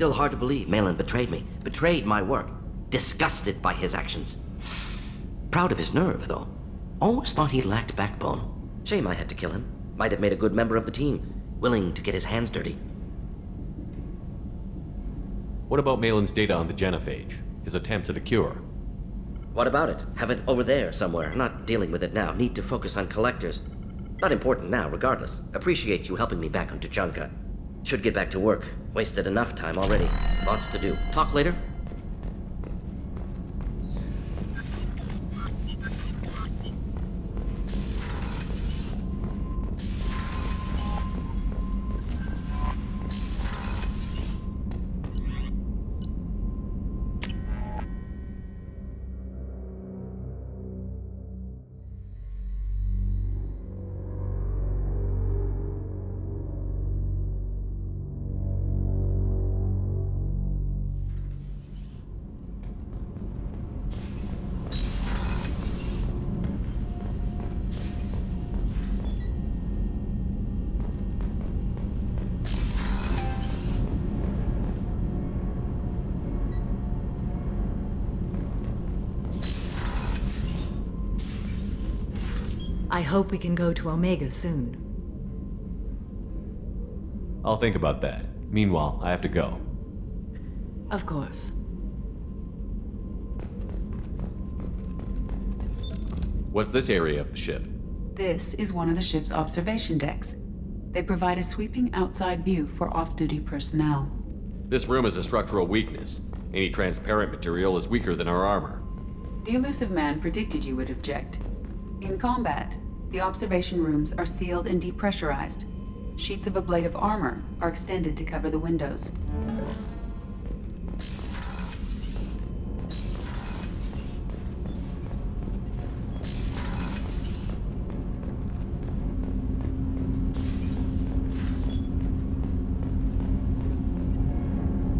Still hard to believe Malin betrayed me. Betrayed my work. Disgusted by his actions. Proud of his nerve, though. Always thought he lacked backbone. Shame I had to kill him. Might have made a good member of the team. Willing to get his hands dirty. What about Malin's data on the genophage? His attempts at a cure? What about it? Have it over there somewhere. Not dealing with it now. Need to focus on collectors. Not important now, regardless. Appreciate you helping me back on Tuchanka. Should get back to work. Wasted enough time already. Lots to do. Talk later? I hope we can go to Omega soon. I'll think about that. Meanwhile, I have to go. Of course. What's this area of the ship? This is one of the ship's observation decks. They provide a sweeping outside view for off-duty personnel. This room is a structural weakness. Any transparent material is weaker than our armor. The elusive man predicted you would object. In combat, the observation rooms are sealed and depressurized. Sheets of ablative armor are extended to cover the windows.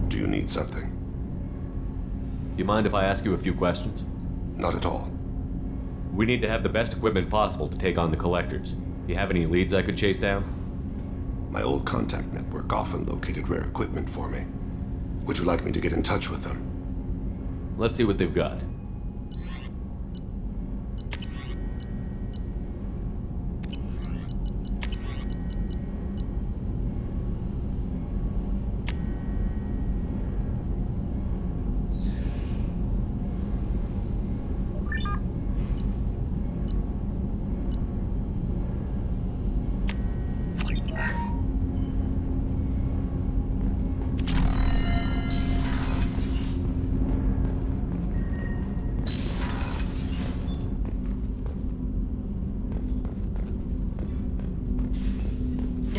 Do you need something? You mind if I ask you a few questions? Not at all. We need to have the best equipment possible to take on the collectors. You have any leads I could chase down? My old contact network often located rare equipment for me. Would you like me to get in touch with them? Let's see what they've got.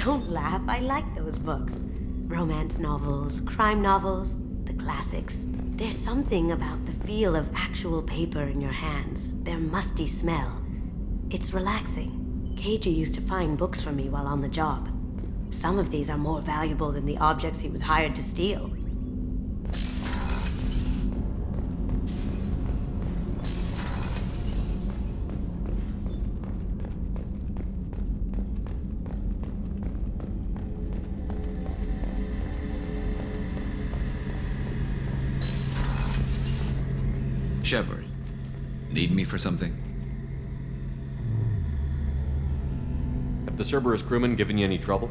Don't laugh, I like those books. Romance novels, crime novels, the classics. There's something about the feel of actual paper in your hands, their musty smell. It's relaxing. Keiji used to find books for me while on the job. Some of these are more valuable than the objects he was hired to steal. Shepard, need me for something? Have the Cerberus crewmen given you any trouble?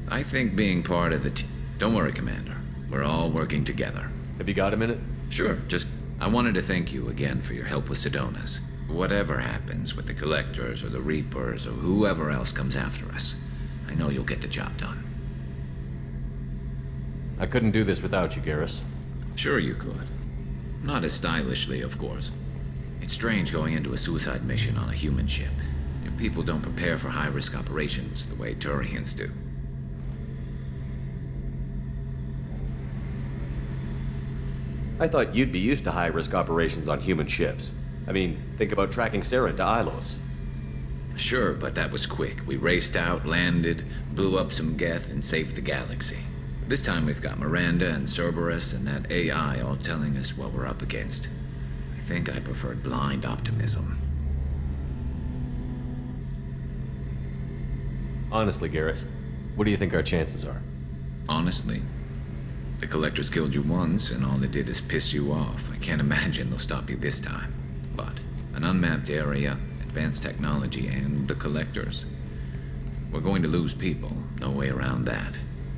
I think being part of the team... Don't worry, Commander. We're all working together. Have you got a minute? Sure, I wanted to thank you again for your help with Sidonis. Whatever happens with the Collectors or the Reapers or whoever else comes after us, I know you'll get the job done. I couldn't do this without you, Garrus. Sure you could. Not as stylishly, of course. It's strange going into a suicide mission on a human ship. People don't prepare for high-risk operations the way Turians do. I thought you'd be used to high-risk operations on human ships. I mean, think about tracking Sarah to Ilos. Sure, but that was quick. We raced out, landed, blew up some Geth, and saved the galaxy. This time we've got Miranda and Cerberus and that AI all telling us what we're up against. I think I preferred blind optimism. Honestly, Garrus, what do you think our chances are? Honestly, The Collectors killed you once, and all they did is piss you off. I can't imagine they'll stop you this time. But an unmapped area, advanced technology, and the Collectors. We're going to lose people. No way around that.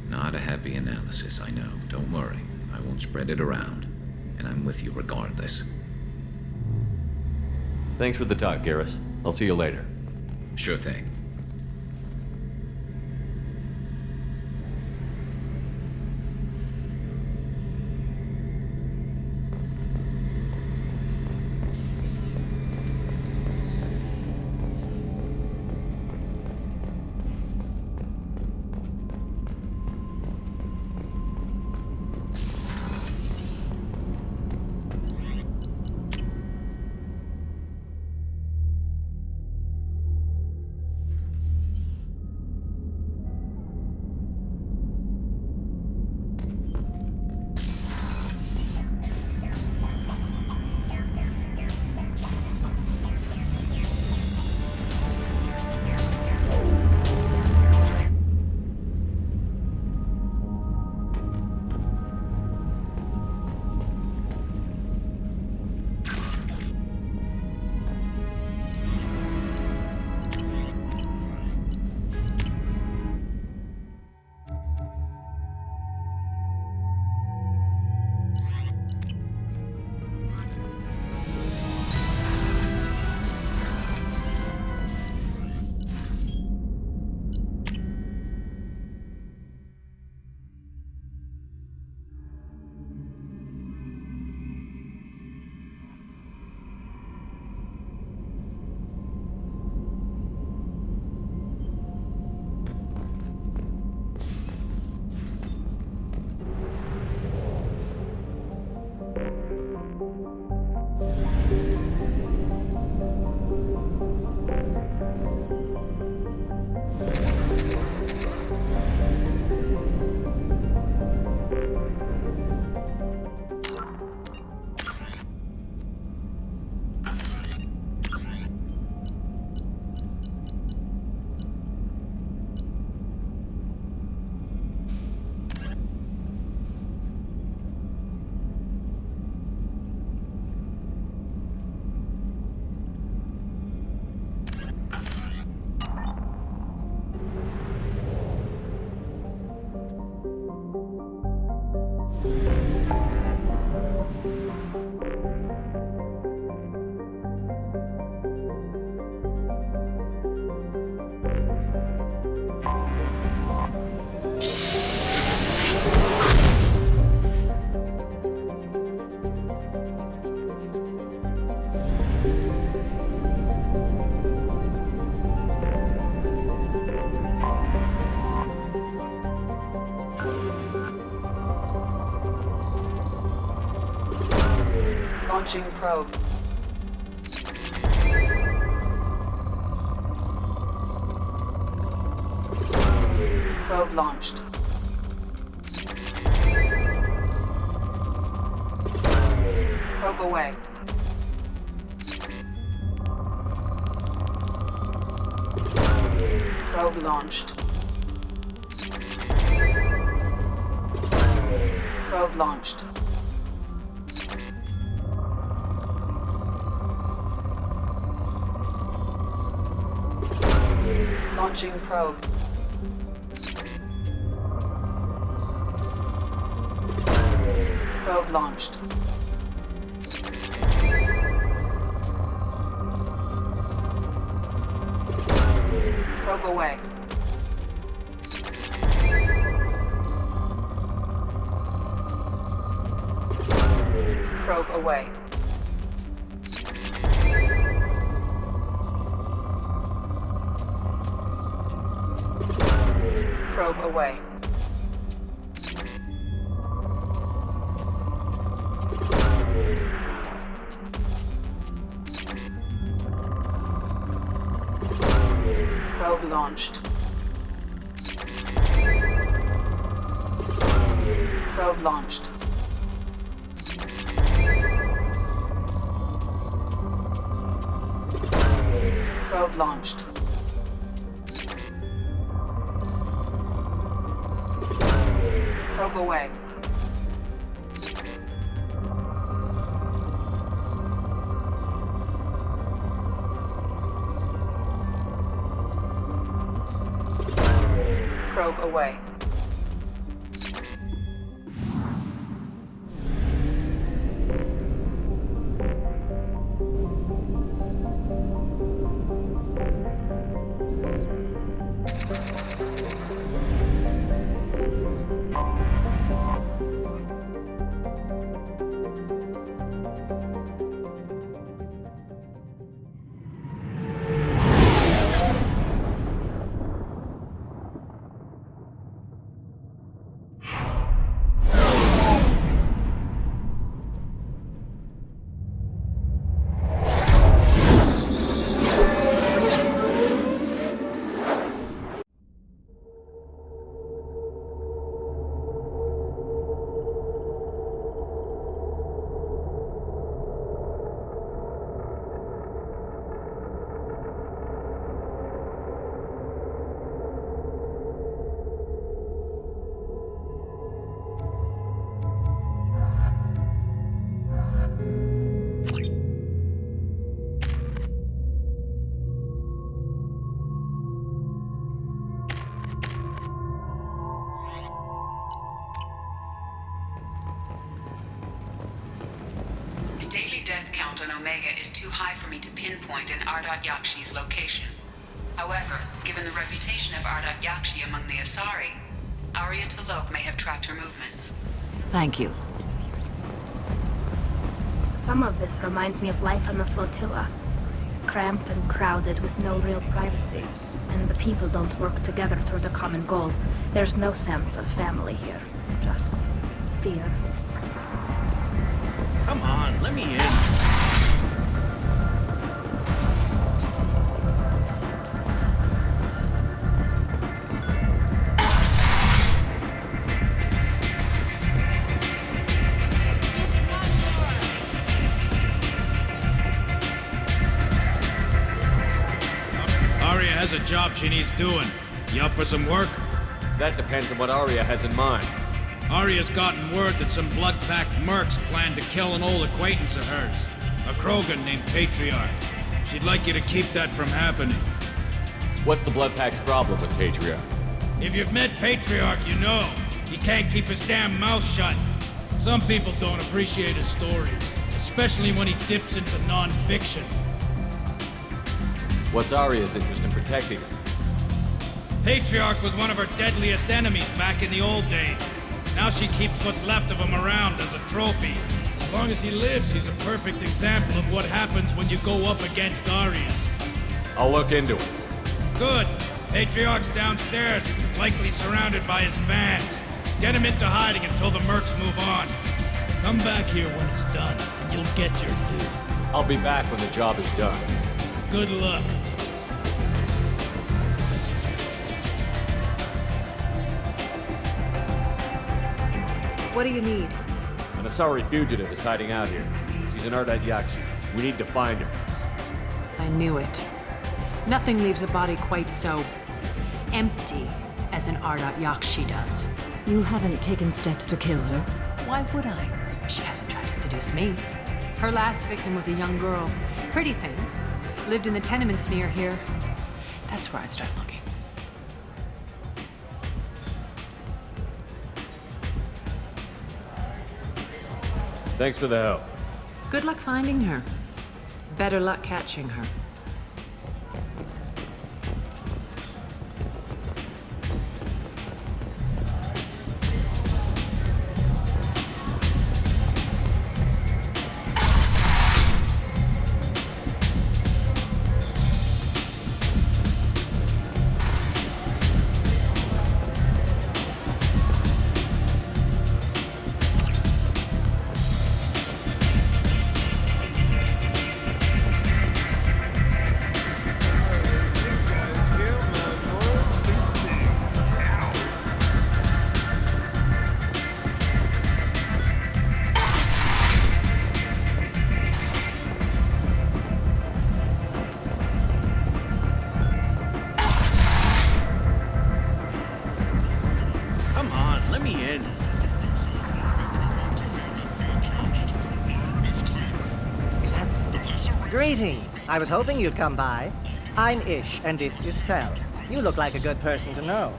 Not a happy analysis, I know. Don't worry. I won't spread it around. And I'm with you regardless. Thanks for the talk, Garrus. I'll see you later. Sure thing. Launching probe. Probe launched. Probe away. Probe launched. Probe launched. Launching probe. Probe launched. Probe away. Probe away. Probe away. Probe launched. Probe launched. Probe launched. Probe away. probe away. The daily death count on Omega is too high for me to pinpoint an Ardat Yakshi's location. However, given the reputation of Ardat Yakshi among the Asari, Arya T'Loak may have tracked her movements. Thank you. Some of this reminds me of life on the flotilla. Cramped and crowded with no real privacy. And the people don't work together toward a common goal. There's no sense of family here. Just fear. Come on, let me in. Arya has a job she needs doing. You up for some work? That depends on what Arya has in mind. Arya's gotten word that some blood-packed mercs plan to kill an old acquaintance of hers, a Krogan named Patriarch. She'd like you to keep that from happening. What's the Blood Pack's problem with Patriarch? If you've met Patriarch, you know. He can't keep his damn mouth shut. Some people don't appreciate his stories, especially when he dips into non-fiction. What's Arya's interest in protecting her? Patriarch was one of her deadliest enemies back in the old days. Now she keeps what's left of him around as a trophy. As long as he lives, he's a perfect example of what happens when you go up against Arya. I'll look into it. Good. Patriarch's downstairs, likely surrounded by his fans. Get him into hiding until the mercs move on. Come back here when it's done, and you'll get your due. I'll be back when the job is done. Good luck. What do you need? An Asari fugitive is hiding out here. She's an Ardat Yakshi. We need to find her. I knew it. Nothing leaves a body quite so empty as an Ardat Yakshi does. You haven't taken steps to kill her? Why would I? She hasn't tried to seduce me. Her last victim was a young girl. Pretty thing. Lived in the tenements near here. That's where I'd start looking. Thanks for the help. Good luck finding her. Better luck catching her. Greetings. I was hoping you'd come by. I'm Ish, and this is Sel. You look like a good person to know.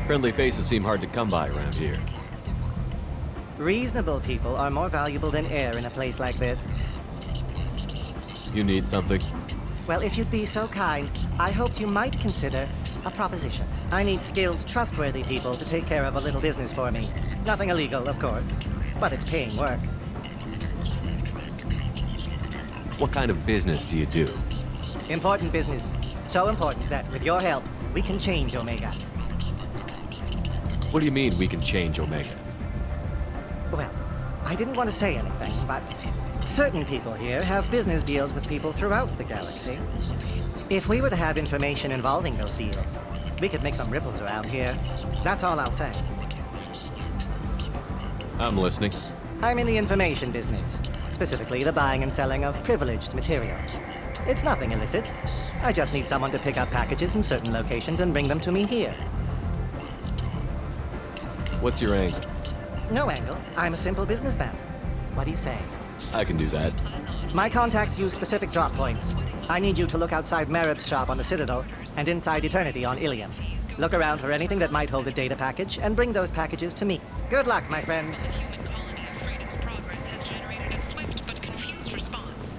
Friendly faces seem hard to come by around here. Reasonable people are more valuable than air in a place like this. You need something? Well, if you'd be so kind, I hoped you might consider a proposition. I need skilled, trustworthy people to take care of a little business for me. Nothing illegal, of course, but it's paying work. What kind of business do you do? Important business. So important that, with your help, we can change Omega. What do you mean we can change Omega? Well, I didn't want to say anything, but certain people here have business deals with people throughout the galaxy. If we were to have information involving those deals, we could make some ripples around here. That's all I'll say. I'm listening. I'm in the information business, specifically the buying and selling of privileged material. It's nothing illicit. I just need someone to pick up packages in certain locations and bring them to me here. What's your angle? No angle. I'm a simple businessman. What do you say? I can do that. My contacts use specific drop points. I need you to look outside Merib's shop on the Citadel and inside Eternity on Ilium. Look around for anything that might hold a data package and bring those packages to me. Good luck, my friends. Human colony of Freedom's progress has generated a swift but confused response.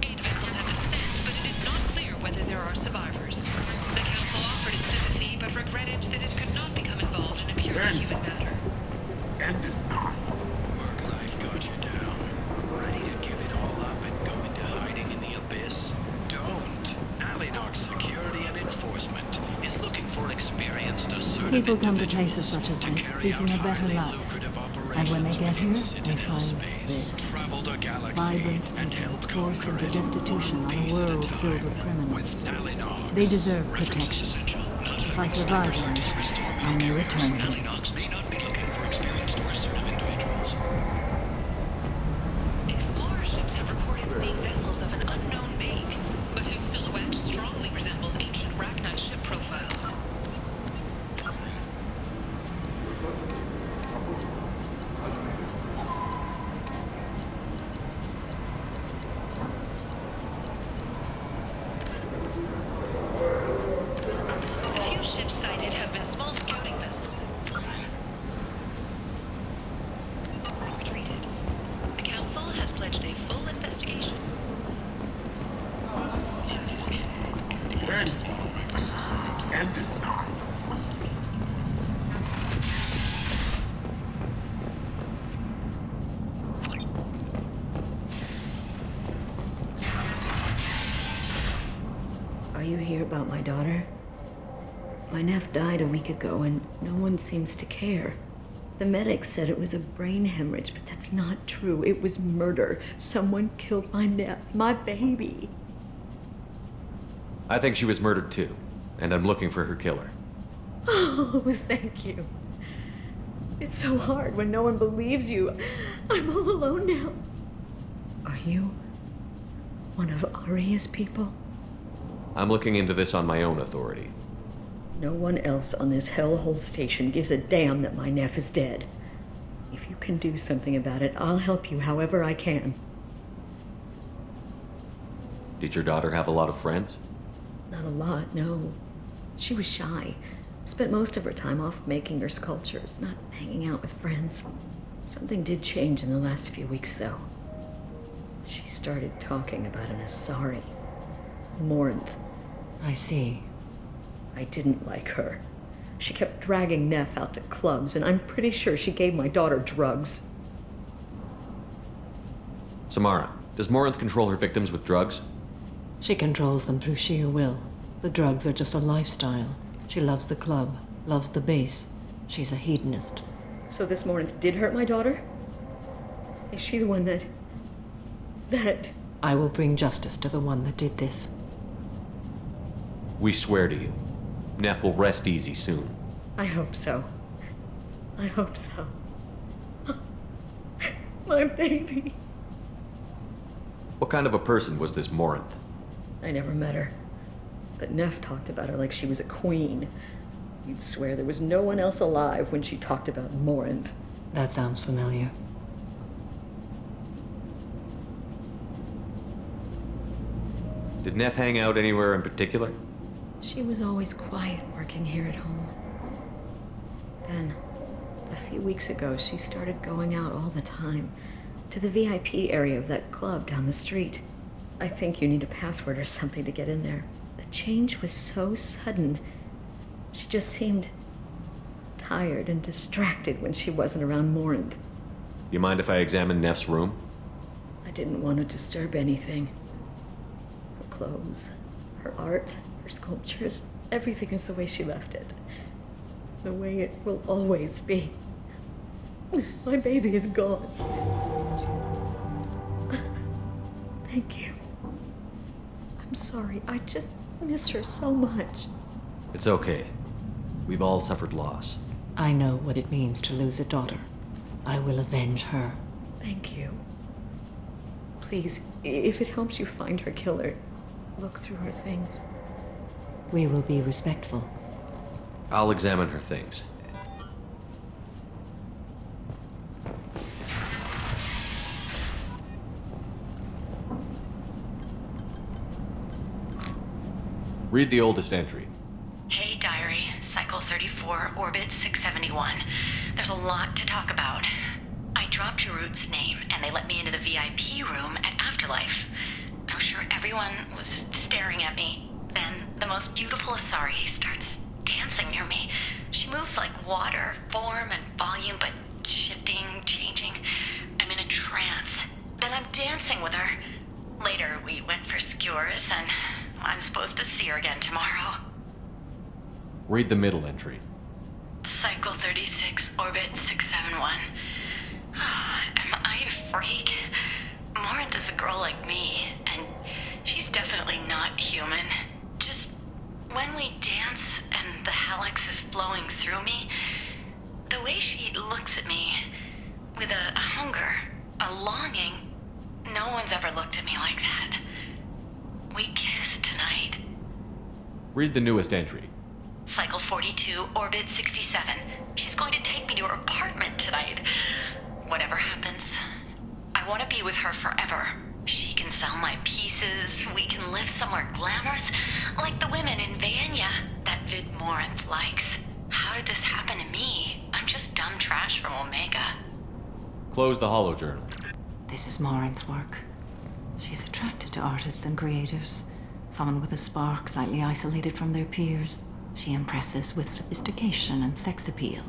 Aid vessels have been sent, but it is not clear whether there are survivors. The Council offered its sympathy, but regretted that it could not become involved in a purely human matter. End is not. Work life got you down. Ready to give it all up and go into hiding in the abyss? Don't. Alinox Security and Enforcement is looking for experienced assertive People come to individuals places such as to this carry seeking a out better highly life. lucrative And when they get here, operations they into find space, this. travel the galaxy, Vibrant and people help forced conquer into it destitution one on a piece at world time. filled with criminals. With Alinox. They deserve References protection. essential. Not If I survive my mission, I may return here. Alinox may not be looking for experienced or assertive individuals. Explorer ships have reported seeing vessels of an unknown make, but whose silhouette strongly resembles ancient Rachni ship profiles. The few ships sighted have been small scouting vessels. Retreated. The Council has pledged a full investigation. End is not. Are you here about my daughter? My nephew died a week ago and no one seems to care. The medics said it was a brain hemorrhage, but that's not true. It was murder. Someone killed my nephew, my baby. I think she was murdered too, and I'm looking for her killer. Oh, thank you. It's so hard when no one believes you. I'm all alone now. Are you one of Aria's people? I'm looking into this on my own authority. No one else on this hellhole station gives a damn that my nephew is dead. If you can do something about it, I'll help you however I can. Did your daughter have a lot of friends? Not a lot, no. She was shy. Spent most of her time off making her sculptures, not hanging out with friends. Something did change in the last few weeks, though. She started talking about an Asari. Morinth. I see. I didn't like her. She kept dragging Neff out to clubs, and I'm pretty sure she gave my daughter drugs. Samara, does Morinth control her victims with drugs? She controls them through sheer will. The drugs are just a lifestyle. She loves the club, loves the base. She's a hedonist. So this Morinth did hurt my daughter? Is she the one that... I will bring justice to the one that did this. We swear to you. Neff will rest easy soon. I hope so. I hope so. My baby. What kind of a person was this Morinth? I never met her. But Neff talked about her like she was a queen. You'd swear there was no one else alive when she talked about Morinth. That sounds familiar. Did Neff hang out anywhere in particular? She was always quiet working here at home. Then, a few weeks ago, she started going out all the time to the VIP area of that club down the street. I think you need a password or something to get in there. The change was so sudden. She just seemed tired and distracted when she wasn't around Morinth. You mind if I examine Neff's room? I didn't want to disturb anything. Her clothes, her art, her sculptures, everything is the way she left it. The way it will always be. My baby is gone. Thank you. I'm sorry. I just miss her so much. It's okay. We've all suffered loss. I know what it means to lose a daughter. I will avenge her. Thank you. Please, if it helps you find her killer, look through her things. We will be respectful. I'll examine her things. Read the oldest entry. Hey, Diary. Cycle 34, Orbit 671. There's a lot to talk about. I dropped Jarut's name, and they let me into the VIP room at Afterlife. I'm sure everyone was staring at me. Then the most beautiful Asari starts dancing near me. She moves like water, form and volume, but shifting, changing. I'm in a trance. Then I'm dancing with her. Later, we went for skewers, and I'm supposed to see her again tomorrow. Read the middle entry. Cycle 36, Orbit 671. Am I a freak? Morinth is a girl like me, and she's definitely not human. Just when we dance and the Hallex is flowing through me, the way she looks at me with a hunger, a longing, no one's ever looked at me like that. We kissed tonight. Read the newest entry. Cycle 42, Orbit 67. She's going to take me to her apartment tonight. Whatever happens, I want to be with her forever. She can sell my pieces. We can live somewhere glamorous, like the women in Vanya that Vid Morinth likes. How did this happen to me? I'm just dumb trash from Omega. Close the holo journal. This is Morinth's work. She's attracted to artists and creators. Someone with a spark, slightly isolated from their peers. She impresses with sophistication and sex appeal.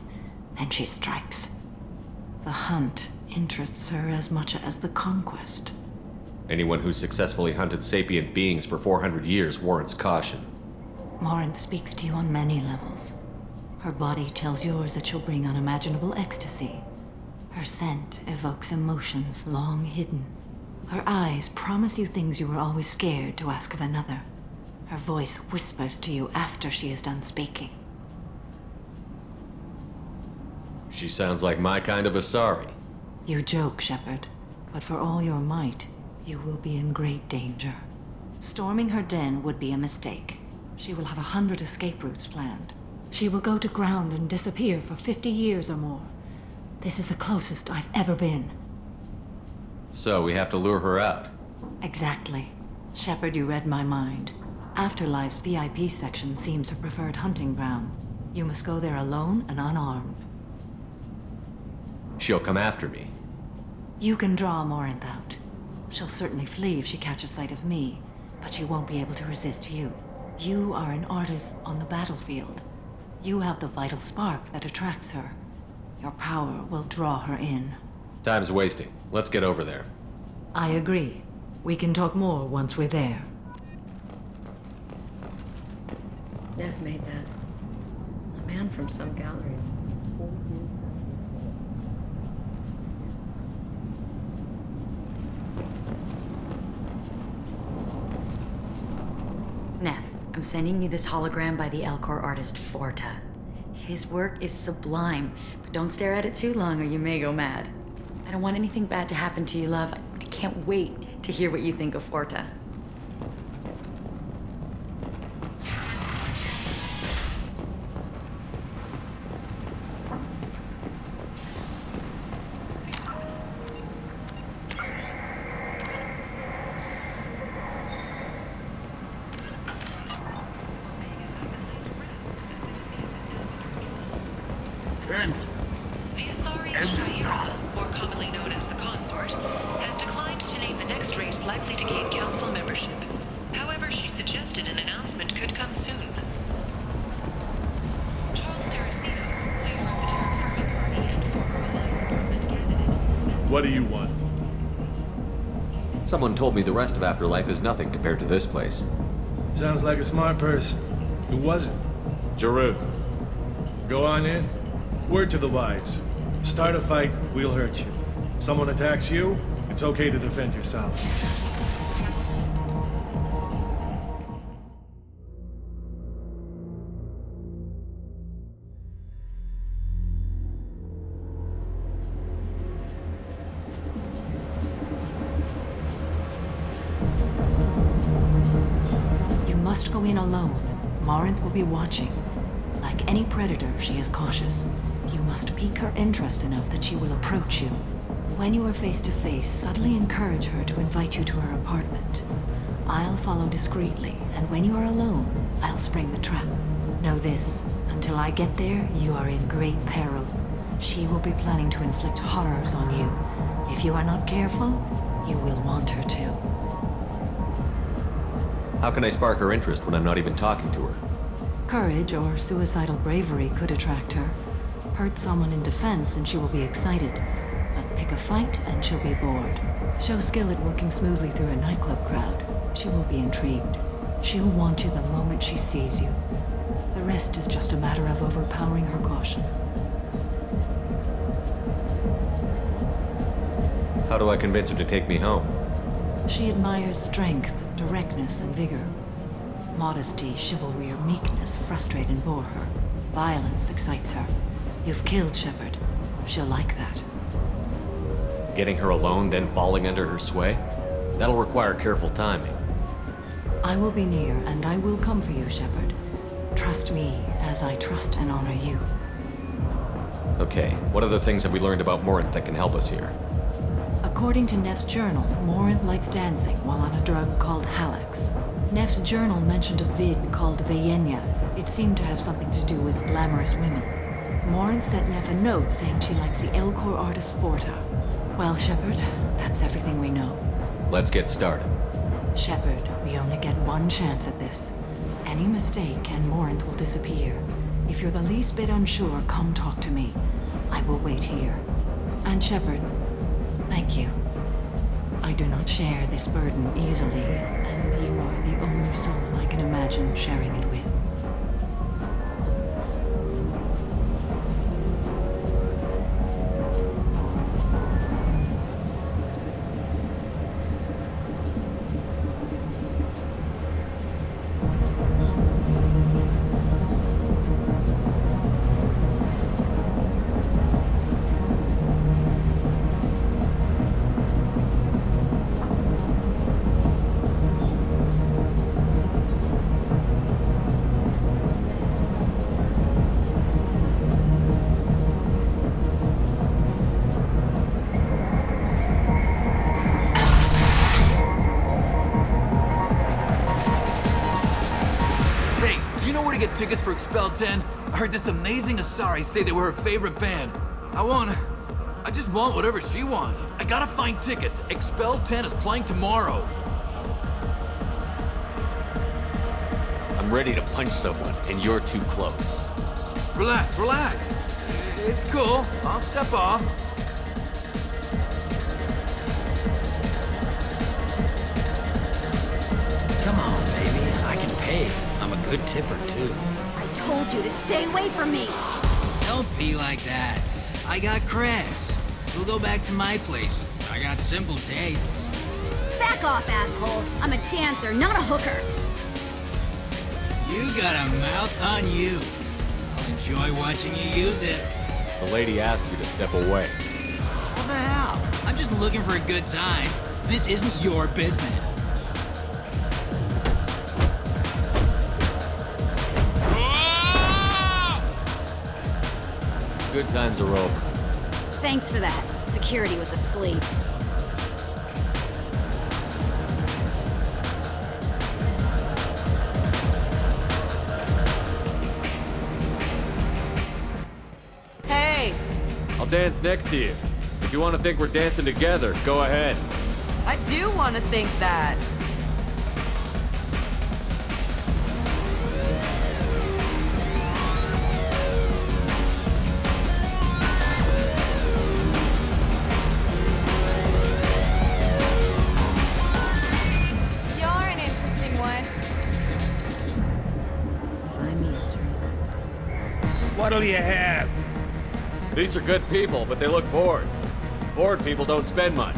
Then she strikes. The hunt interests her as much as the conquest. Anyone who's successfully hunted sapient beings for 400 years warrants caution. Morinth speaks to you on many levels. Her body tells yours that she'll bring unimaginable ecstasy. Her scent evokes emotions long hidden. Her eyes promise you things you were always scared to ask of another. Her voice whispers to you after she is done speaking. She sounds like my kind of Asari. You joke, Shepard, but for all your might, you will be in great danger. Storming her den would be a mistake. She will have 100 escape routes planned. She will go to ground and disappear for 50 years or more. This is the closest I've ever been. So we have to lure her out. Exactly. Shepard, you read my mind. Afterlife's VIP section seems her preferred hunting ground. You must go there alone and unarmed. She'll come after me. You can draw Morinth out. She'll certainly flee if she catches sight of me, but she won't be able to resist you. You are an artist on the battlefield. You have the vital spark that attracts her. Your power will draw her in. Time's wasting. Let's get over there. I agree. We can talk more once we're there. Neff made that. A man from some gallery. Neff, I'm sending you this hologram by the Elcor artist Forta. His work is sublime, but don't stare at it too long or you may go mad. I don't want anything bad to happen to you, love. I can't wait to hear what you think of Forta. end. The Asari End is Shaira, not. more commonly known as the Consort, has declined to name the next race likely to gain council membership. However, she suggested an announcement could come soon. Charles Saraceno, leader of the Terra Firma Party and former Alliance government candidate. What do you want? Someone told me the rest of Afterlife is nothing compared to this place. Sounds like a smart person. Who was it? Jarut. Go on in. Word to the wise. Start a fight, we'll hurt you. Someone attacks you, it's okay to defend yourself. You must go in alone. Morinth will be watching. Like any predator, she is cautious. You must pique her interest enough that she will approach you. When you are face to face, subtly encourage her to invite you to her apartment. I'll follow discreetly, and when you are alone, I'll spring the trap. Know this, until I get there, you are in great peril. She will be planning to inflict horrors on you. If you are not careful, you will want her to. How can I spark her interest when I'm not even talking to her? Courage or suicidal bravery could attract her. Hurt someone in defense and she will be excited. But pick a fight and she'll be bored. Show skill at working smoothly through a nightclub crowd. She will be intrigued. She'll want you the moment she sees you. The rest is just a matter of overpowering her caution. How do I convince her to take me home? She admires strength, directness, and vigor. Modesty, chivalry, or meekness frustrate and bore her. Violence excites her. You've killed Shepard. She'll like that. Getting her alone, then falling under her sway? That'll require careful timing. I will be near, and I will come for you, Shepard. Trust me, as I trust and honor you. Okay, what other things have we learned about Morinth that can help us here? According to Neff's journal, Morinth likes dancing while on a drug called Halax. Neff's journal mentioned a vid called Vayenya. It seemed to have something to do with glamorous women. Morinth sent Neff a note saying she likes the Elcor artist Forta. Well, Shepard, that's everything we know. Let's get started. Shepard, we only get one chance at this. Any mistake and Morinth will disappear. If you're the least bit unsure, come talk to me. I will wait here. And Shepard, thank you. I do not share this burden easily, and you are the only soul I can imagine sharing it with. Get tickets for Expel 10. I heard this amazing Asari say they were her favorite band. I just want whatever she wants. I gotta find tickets. Expel 10 is playing tomorrow. I'm ready to punch someone, and you're too close. Relax, relax. It's cool. I'll step off. Come on, baby. I can pay. I'm a good tipper, too. I told you to stay away from me! Don't be like that. I got creds. We'll go back to my place. I got simple tastes. Back off, asshole! I'm a dancer, not a hooker! You got a mouth on you. I'll enjoy watching you use it. The lady asked you to step away. What the hell? I'm just looking for a good time. This isn't your business. Good times are over. Thanks for that. Security was asleep. Hey! dance next to you. If you want to think we're dancing together, go ahead. I do want to think that. You're an interesting one. What'll you have? These are good people, but they look bored. Bored people don't spend much.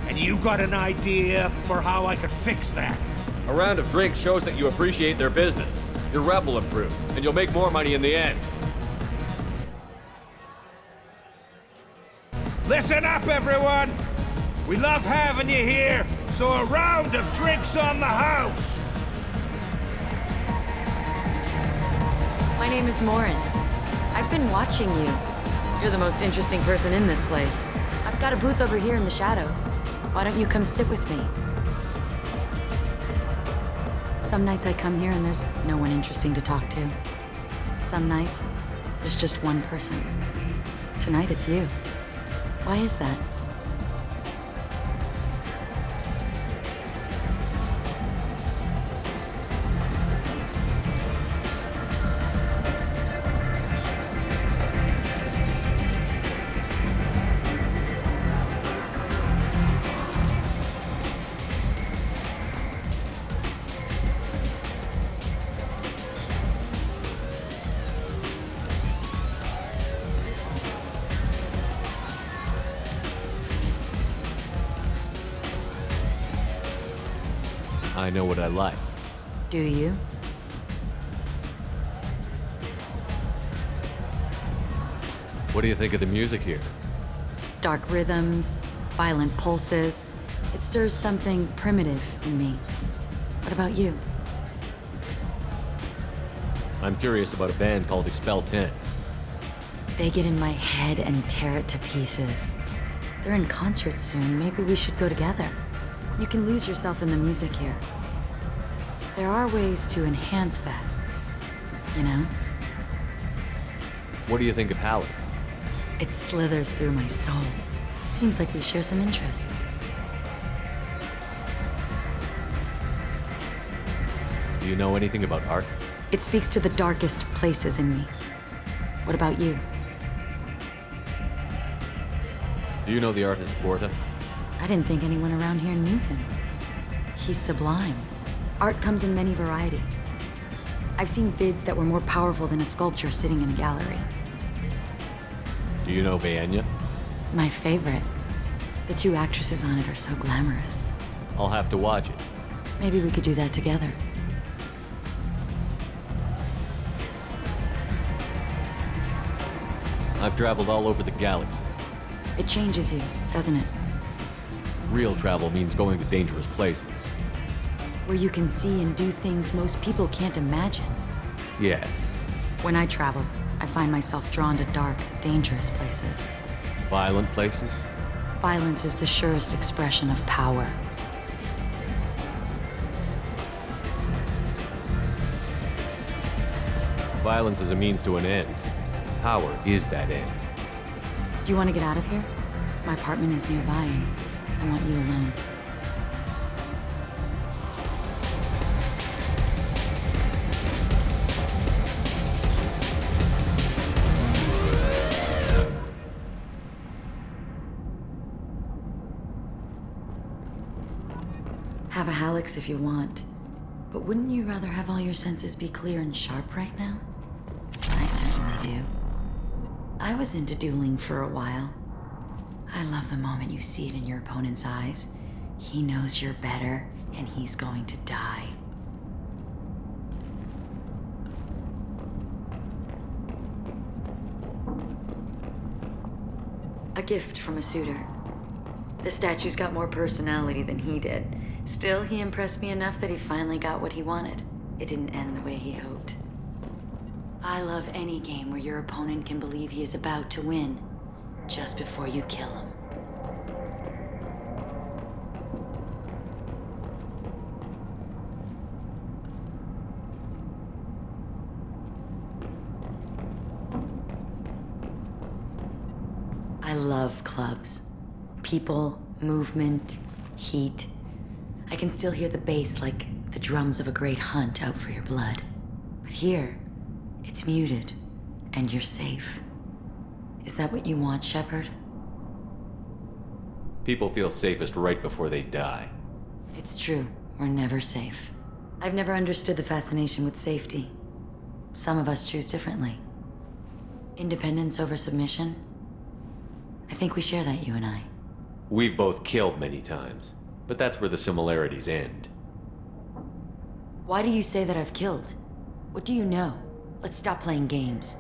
And you got an idea for how I could fix that? A round of drinks shows that you appreciate their business. Your rep will improve, and you'll make more money in the end. Listen up, everyone! We love having you here, so a round of drinks on the house! My name is Morin. I've been watching you. You're the most interesting person in this place. I've got a booth over here in the shadows. Why don't you come sit with me? Some nights I come here and there's no one interesting to talk to. Some nights, there's just one person. Tonight it's you. Why is that? I know what I like. Do you? What do you think of the music here? Dark rhythms, violent pulses. It stirs something primitive in me. What about you? I'm curious about a band called Expel 10. They get in my head and tear it to pieces. They're in concert soon. Maybe we should go together. You can lose yourself in the music here. There are ways to enhance that, you know? What do you think of Halleck? It slithers through my soul. Seems like we share some interests. Do you know anything about art? It speaks to the darkest places in me. What about you? Do you know the artist Porta? I didn't think anyone around here knew him. He's sublime. Art comes in many varieties. I've seen vids that were more powerful than a sculpture sitting in a gallery. Do you know Vaenya? My favorite. The two actresses on it are so glamorous. I'll have to watch it. Maybe we could do that together. I've traveled all over the galaxy. It changes you, doesn't it? Real travel means going to dangerous places. Where you can see and do things most people can't imagine. Yes. When I travel, I find myself drawn to dark, dangerous places. Violent places? Violence is the surest expression of power. Violence is a means to an end. Power is that end. Do you want to get out of here? My apartment is nearby and I want you alone. Have a Hallex if you want, but wouldn't you rather have all your senses be clear and sharp right now? I certainly do. I was into dueling for a while. I love the moment you see it in your opponent's eyes. He knows you're better, and he's going to die. A gift from a suitor. The statue's got more personality than he did. Still, he impressed me enough that he finally got what he wanted. It didn't end the way he hoped. I love any game where your opponent can believe he is about to win, just before you kill him. love clubs. People, movement, heat. I can still hear the bass like the drums of a great hunt out for your blood. But here, it's muted, and you're safe. Is that what you want, Shepard? People feel safest right before they die. It's true. We're never safe. I've never understood the fascination with safety. Some of us choose differently. Independence over submission? I think we share that, you and I. We've both killed many times, but that's where the similarities end. Why do you say that I've killed? What do you know? Let's stop playing games.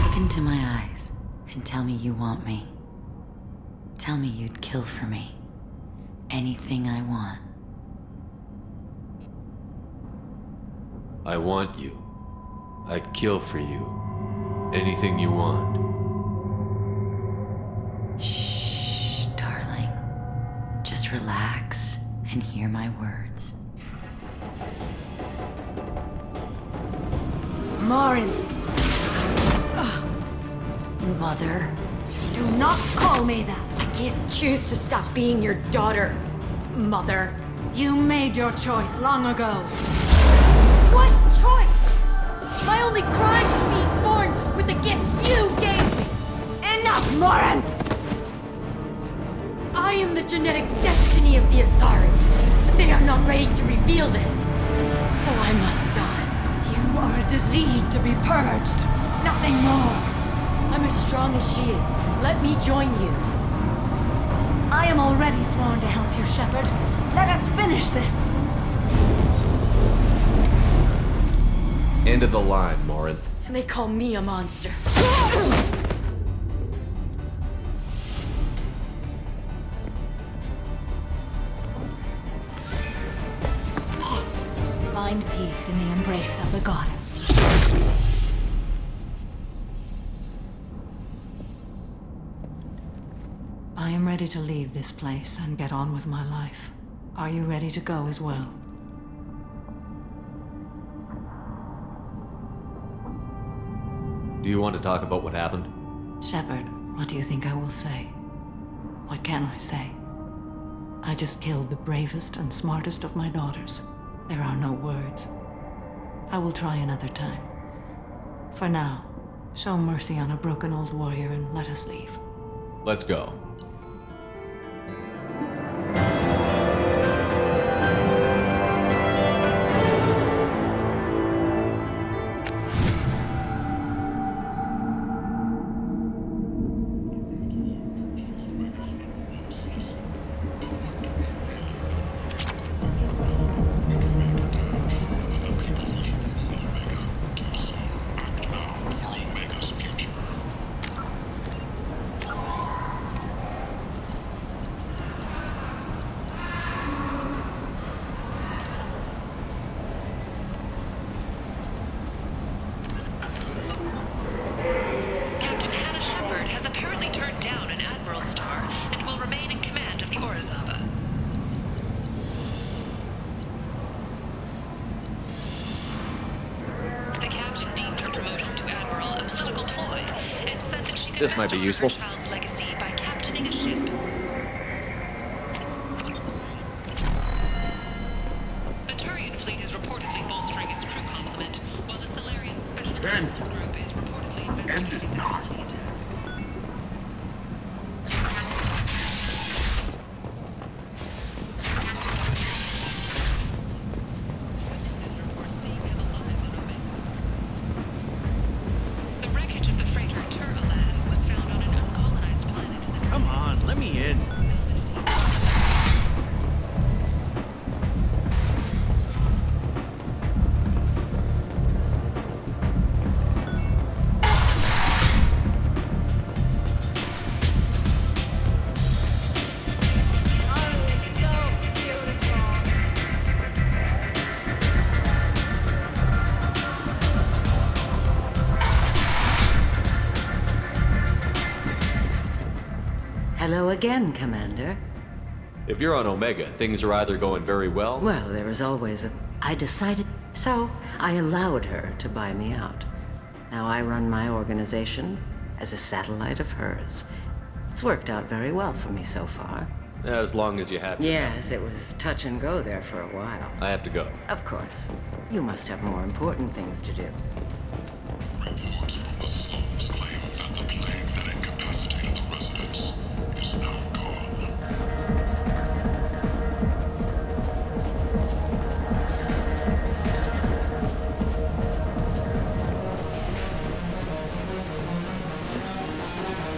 Look into my eyes and tell me you want me. Tell me you'd kill for me. Anything I want. I want you. I'd kill for you. Anything you want. Shh, darling. Just relax and hear my words. Marin! Mother. Do not call me that! I can't choose to stop being your daughter, Mother. You made your choice long ago. What choice? My only crime was being born with the gifts you gave me! Enough, Morin! I am the genetic destiny of the Asari, but they are not ready to reveal this. So I must die. You are a disease to be purged. Nothing more. I'm as strong as she is. Let me join you. I am already sworn to help you, Shepard. Let us finish this. End of the line, Morinth. And they call me a monster. Find peace in the embrace of the goddess. I am ready to leave this place and get on with my life. Are you ready to go as well? Do you want to talk about what happened? Shepard, what do you think I will say? What can I say? I just killed the bravest and smartest of my daughters. There are no words. I will try another time. For now, show mercy on a broken old warrior and let us leave. Let's go. This might be useful. Legacy by captaining a ship. The Turian fleet is reportedly bolstering its crew complement, while the Solarian Special Forces Group is reportedly End is not. Hello again, Commander. If you're on Omega, things are either going very well... Well, there is always a... I decided So, I allowed her to buy me out. Now I run my organization as a satellite of hers. It's worked out very well for me so far. As long as you have to. Yes, it was touch and go there for a while. I have to go. Of course. You must have more important things to do. Reports from the slums claim that the plague that incapacitated the residents is now gone.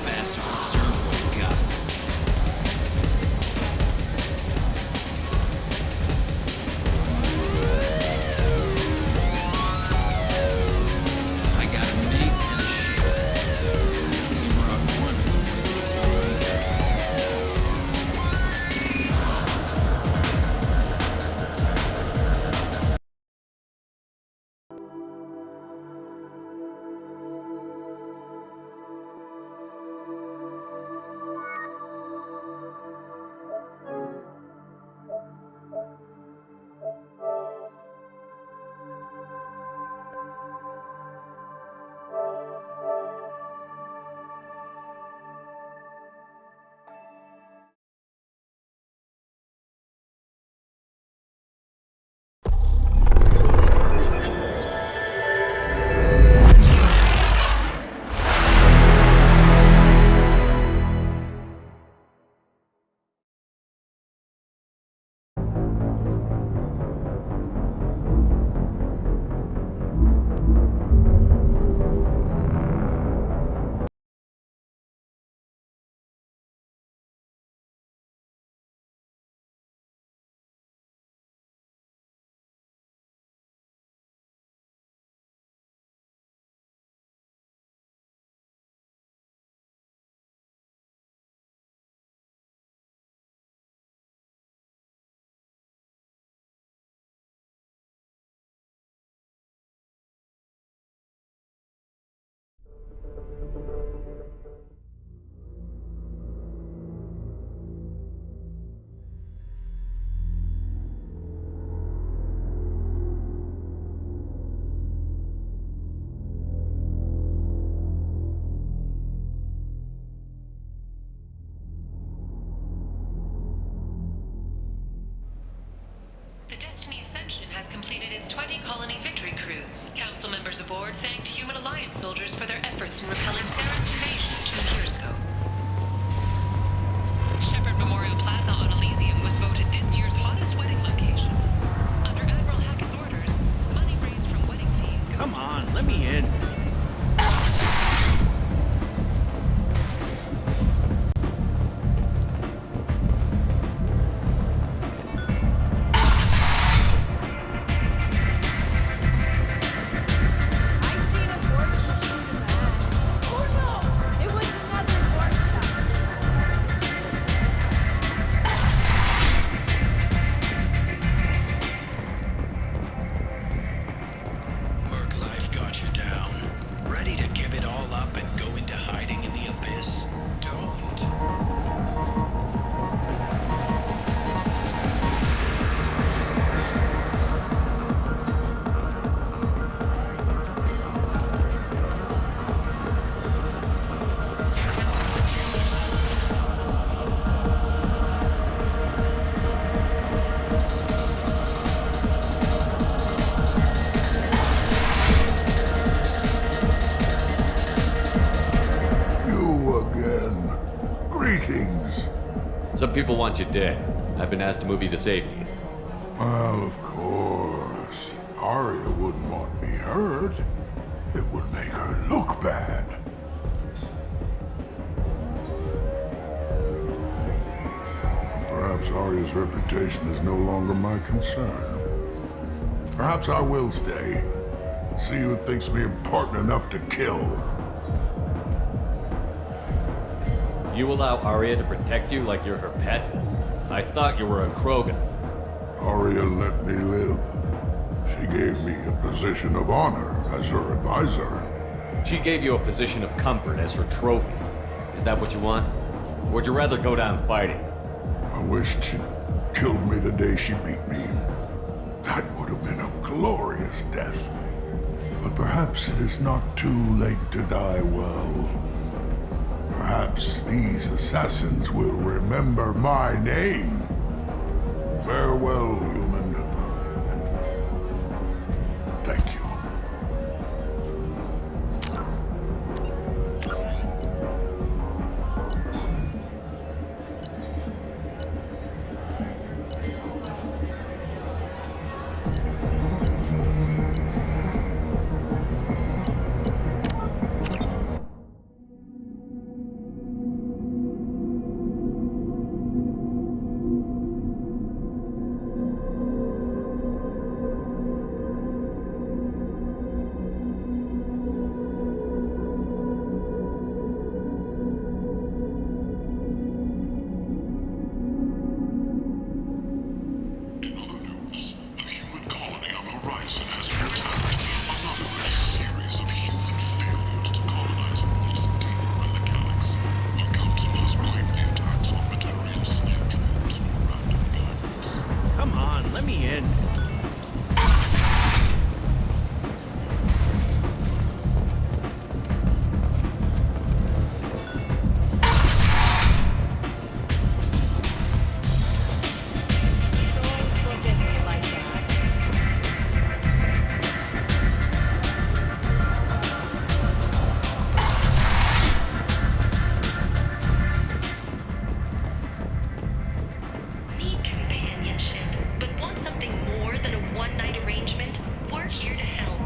Bastard deserve what he got. I got a mate and a ship. We brought one. The Destiny Ascension has completed its 20-colony victory cruise. Council members aboard thanked Human Alliance soldiers for their efforts in repelling Saren's invasion 2 years ago. Shepard Memorial Plaza on Elysium was voted this year's hottest wedding location. Under Admiral Hackett's orders, money raised from wedding fees... Come on, let me in. Merc life got you down. Ready to give it all up and go into hiding in the abyss? Don't. You again. Greetings. Some people want you dead. I've been asked to move you to safety. Well, of course. Arya wouldn't want me hurt. It would make her look bad. Perhaps Arya's reputation is no longer my concern. Perhaps I will stay and see who thinks me important enough to kill. You allow Arya to protect you like you're her pet? I thought you were a Krogan. Arya let me live. She gave me a position of honor as her advisor. She gave you a position of comfort as her trophy. Is that what you want? Or would you rather go down fighting? I wished she'd killed me the day she beat me. That would have been a glorious death. But perhaps it is not too late to die well. Perhaps these assassins will remember my name. Farewell, human. And thank you. Come on, let me in. Need companionship, but want something more than a one-night arrangement? We're here to help.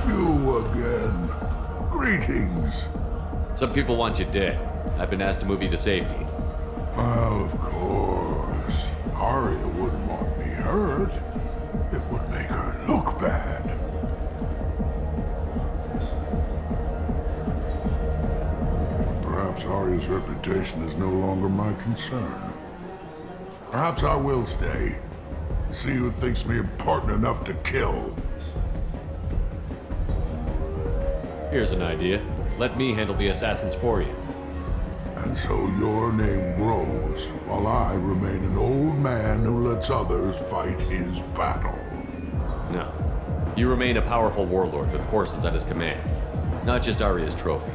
You again. Greetings. Some people want you dead. I've been asked to move you to safety. Well, of course. Arya wouldn't want me hurt. It would make her look bad. But perhaps Arya's reputation is no longer my concern. Perhaps I will stay. See who thinks me important enough to kill. Here's an idea. Let me handle the assassins for you. And so your name grows, while I remain an old man who lets others fight his battle. No. You remain a powerful warlord with forces at his command. Not just Arya's trophy.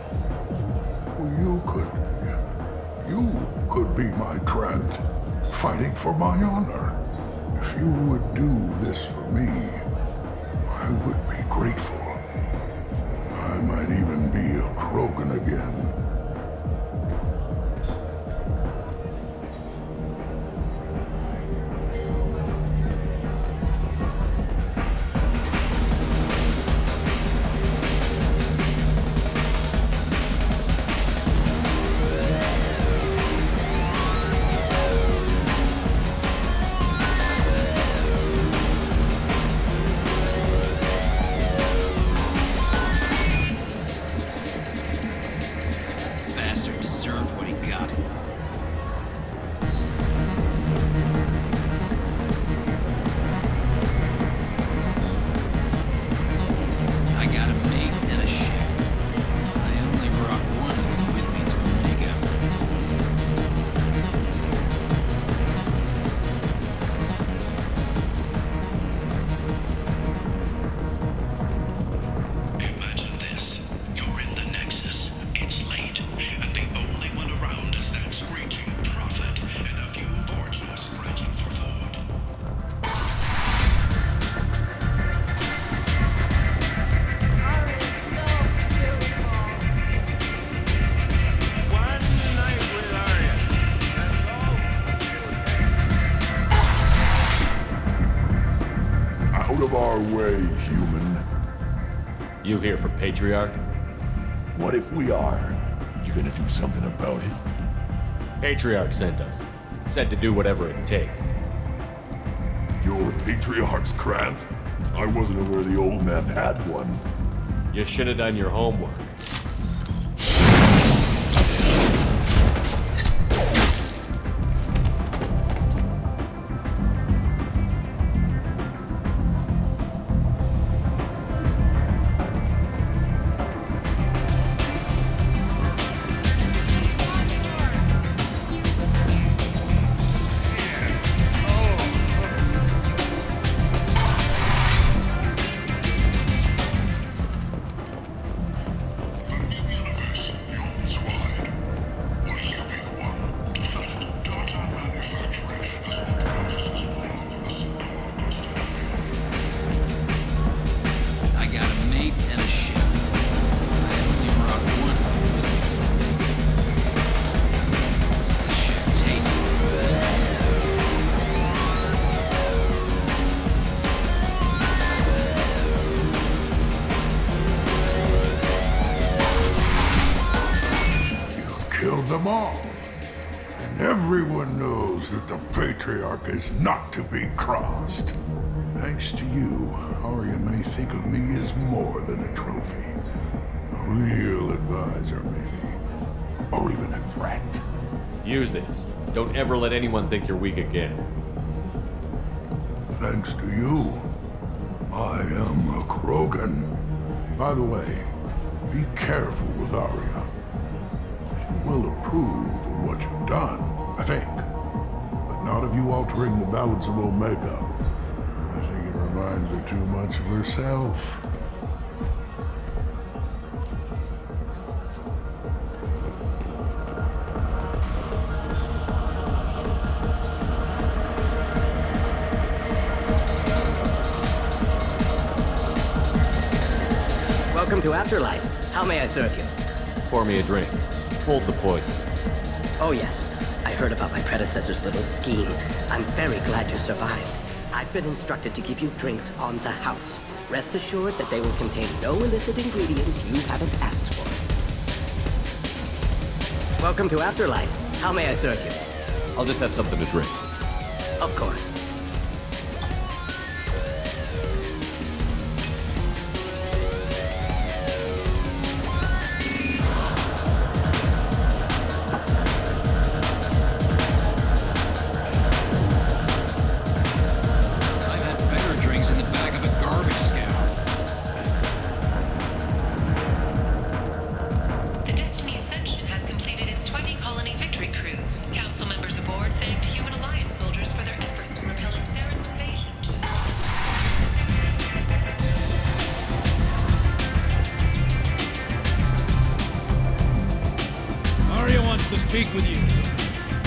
You could be my Krant, fighting for my honor. If you would do this for me, I would be grateful. I might even be a Krogan again. Bastard deserved what he got. I got a mate and a ship. I only brought one of them with me to Omega. Imagine this. You're in the Nexus. It's late, and the only one around is that screeching prophet and a few forges scratching for food. One night with Arya. Out of our way, human. You here for Patriarch? What if we are? You gonna do something about it? Patriarch sent us. Said to do whatever it takes. You're Patriarch's Krant? I wasn't aware the old man had one. You should have done your homework. all. And everyone knows that the Patriarch is not to be crossed. Thanks to you, Arya may think of me as more than a trophy. A real advisor, maybe. Or even a threat. Use this. Don't ever let anyone think you're weak again. Thanks to you, I am a Krogan. By the way, be careful with Arya. She will approve of what you've done, I think. But not of you altering the balance of Omega. I think it reminds her too much of herself. Welcome to Afterlife. How may I serve you? Pour me a drink. Hold the poison. Oh yes, I heard about my predecessor's little scheme. I'm very glad you survived. I've been instructed to give you drinks on the house. Rest assured that they will contain no illicit ingredients you haven't asked for. Welcome to Afterlife. How may I serve you? I'll just have something to drink. Of course. To speak with you.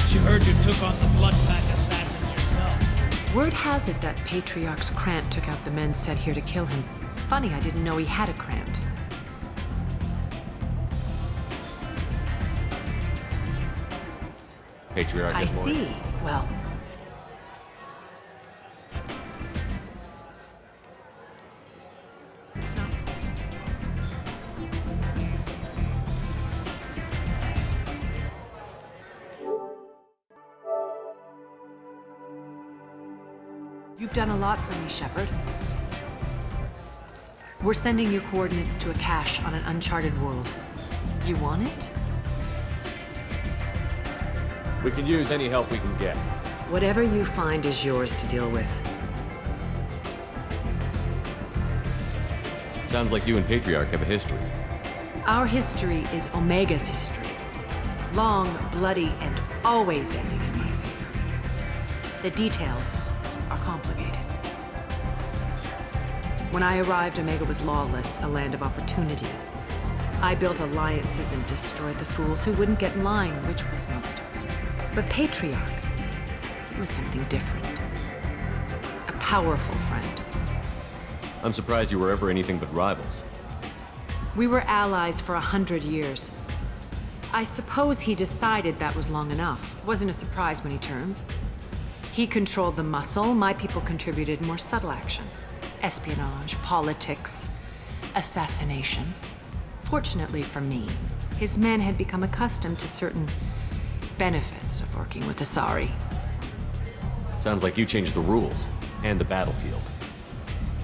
She heard you took on the Bloodpack assassins yourself. Word has it that Patriarch's Krant took out the men sent here to kill him. Funny, I didn't know he had a Krant. Patriarch I has more. see. Well, it's not. You've done a lot for me, Shepard. We're sending your coordinates to a cache on an uncharted world. You want it? We can use any help we can get. Whatever you find is yours to deal with. Sounds like you and Patriarch have a history. Our history is Omega's history. Long, bloody, and always ending in my favor. The details are complicated. When I arrived, Omega was lawless, a land of opportunity. I built alliances and destroyed the fools who wouldn't get in line, which was most of them. But Patriarch, he was something different. A powerful friend. I'm surprised you were ever anything but rivals. We were allies for 100 years. I suppose he decided that was long enough. Wasn't a surprise when he turned. He controlled the muscle, my people contributed more subtle action. Espionage, politics, assassination. Fortunately for me, his men had become accustomed to certain benefits of working with Asari. Sounds like you changed the rules, and the battlefield.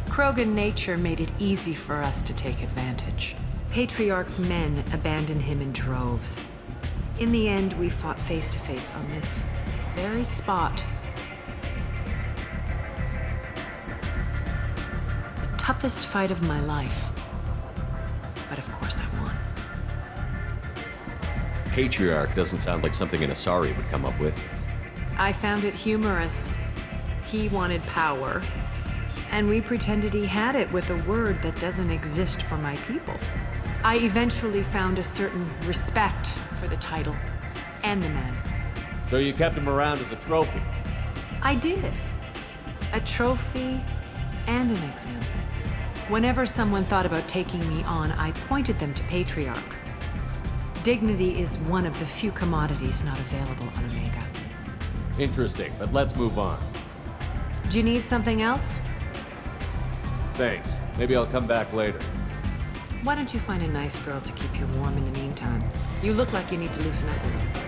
Krogan nature made it easy for us to take advantage. Patriarch's men abandoned him in droves. In the end, we fought face to face on this very spot. The toughest fight of my life. But of course I won. Patriarch doesn't sound like something an Asari would come up with. I found it humorous. He wanted power, and we pretended he had it with a word that doesn't exist for my people. I eventually found a certain respect for the title and the man. So you kept him around as a trophy? I did. A trophy and an example. Whenever someone thought about taking me on, I pointed them to Patriarch. Dignity is one of the few commodities not available on Omega. Interesting, but let's move on. Do you need something else? Thanks. Maybe I'll come back later. Why don't you find a nice girl to keep you warm in the meantime? You look like you need to loosen up a little.